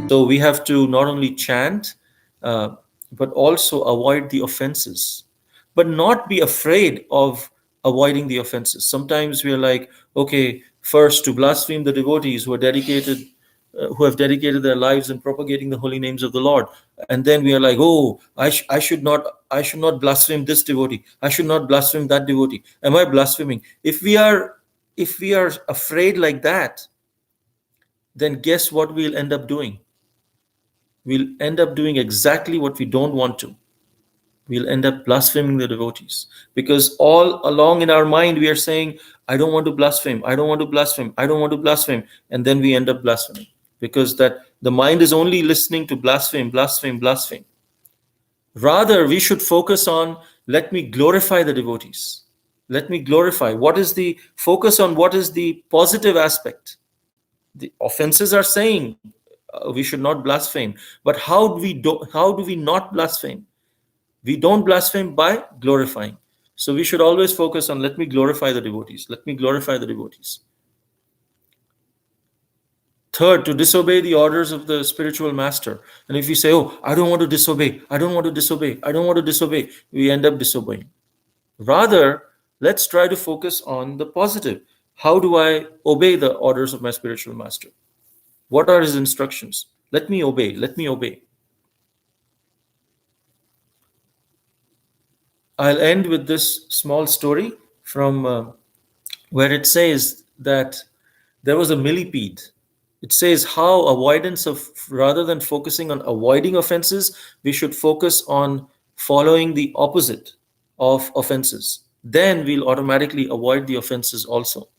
So we have to not only chant, uh, but also avoid the offenses, but not be afraid of avoiding the offenses. Sometimes we are like, okay, first to blaspheme the devotees who have dedicated their lives in propagating the holy names of the Lord, and then we are like, oh, I should not blaspheme this devotee. I should not blaspheme that devotee. Am I blaspheming? If we are afraid like that, then guess what we'll end up doing? We'll end up doing exactly what we don't want to. We'll end up blaspheming the devotees, because all along in our mind we are saying, I don't want to blaspheme, I don't want to blaspheme, I don't want to blaspheme, and then we end up blaspheming, because that the mind is only listening to blaspheme, blaspheme, blaspheme. Rather, we should focus on, let me glorify the devotees. Let me glorify. What is the focus on? What is the positive aspect? The offenses are saying we should not blaspheme, but how do we not blaspheme? We don't blaspheme by glorifying. So we should always focus on, let me glorify the devotees, let me glorify the devotees. Third, to disobey the orders of the spiritual master. And if we say, oh, I don't want to disobey, I don't want to disobey, I don't want to disobey, we end up disobeying. Rather, let's try to focus on the positive. How do I obey the orders of my spiritual master? What are his instructions? Let me obey. Let me obey. I'll end with this small story from where it says that there was a millipede. It says how avoidance of, rather than focusing on avoiding offenses, we should focus on following the opposite of offenses. Then we'll automatically avoid the offenses also.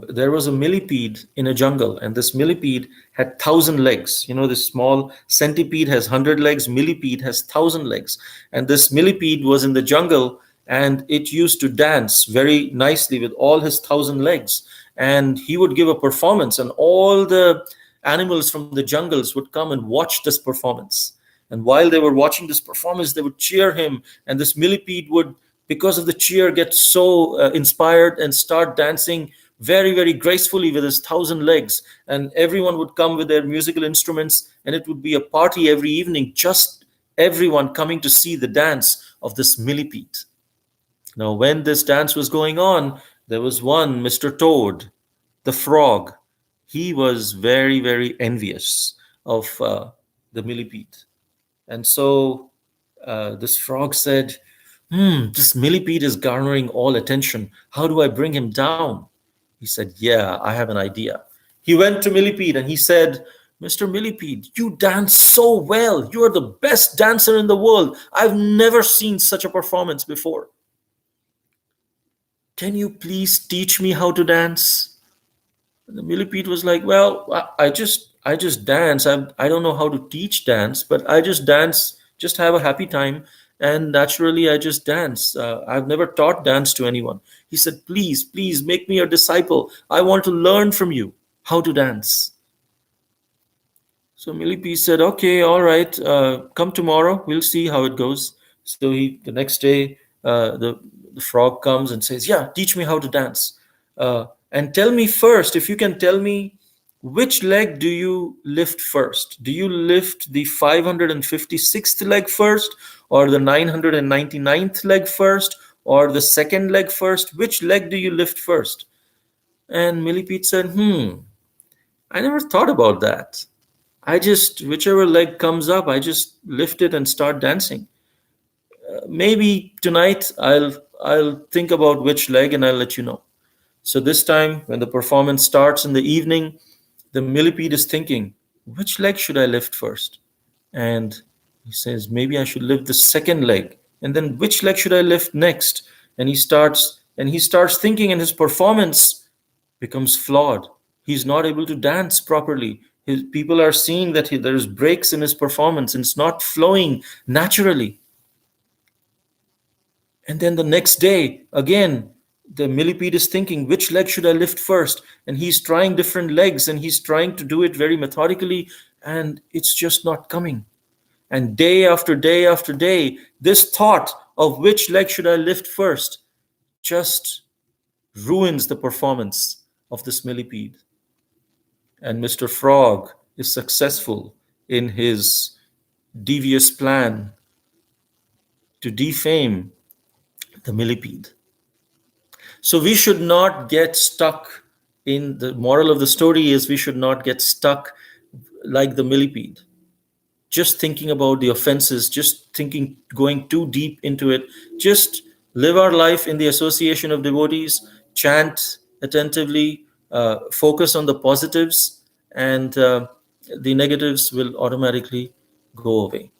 There was a millipede in a jungle, and this millipede had 1,000 legs. You know, this small centipede has 100 legs, millipede has 1,000 legs. And this millipede was in the jungle, and it used to dance very nicely with all his 1,000 legs. And he would give a performance, and all the animals from the jungles would come and watch this performance. And while they were watching this performance, they would cheer him, and this millipede would, because of the cheer, get so inspired and start dancing very, very gracefully with his 1,000 legs. And everyone would come with their musical instruments, and it would be a party every evening, just everyone coming to see the dance of this millipede. Now, when this dance was going on, there was one Mr. Toad, the frog. He was very, very envious of the millipede. And so this frog said, this millipede is garnering all attention. How do I bring him down? He said, yeah, I have an idea. He went to Millipede and he said, Mr. Millipede, you dance so well. You are the best dancer in the world. I've never seen such a performance before. Can you please teach me how to dance? And the millipede was like, well, I just dance. I don't know how to teach dance, but I just dance, just have a happy time. And naturally, I just dance. I've never taught dance to anyone. He said, please, please make me your disciple. I want to learn from you how to dance. So Millipede said, okay, all right, come tomorrow. We'll see how it goes. So the next day, the frog comes and says, yeah, teach me how to dance. And tell me first, if you can tell me, which leg do you lift first? Do you lift the 556th leg first, or the 999th leg first, or the second leg first? Which leg do you lift first? And Millipede said, I never thought about that. I just, whichever leg comes up, I just lift it and start dancing. Maybe tonight I'll think about which leg and I'll let you know. So this time, when the performance starts in the evening, the millipede is thinking, which leg should I lift first? And he says, maybe I should lift the second leg. And then which leg should I lift next? And he starts thinking, and his performance becomes flawed. He's not able to dance properly. People are seeing that there's breaks in his performance, and it's not flowing naturally. And then the next day, again, the millipede is thinking, which leg should I lift first? And he's trying different legs, and he's trying to do it very methodically, and it's just not coming. And day after day after day, this thought of which leg should I lift first just ruins the performance of this millipede. and Mr. Frog is successful in his devious plan to defame the millipede. So we should not get stuck in the moral of the story is we should not get stuck like the millipede, just thinking about the offenses, just thinking, going too deep into it. Just live our life in the association of devotees, chant attentively, focus on the positives, and the negatives will automatically go away.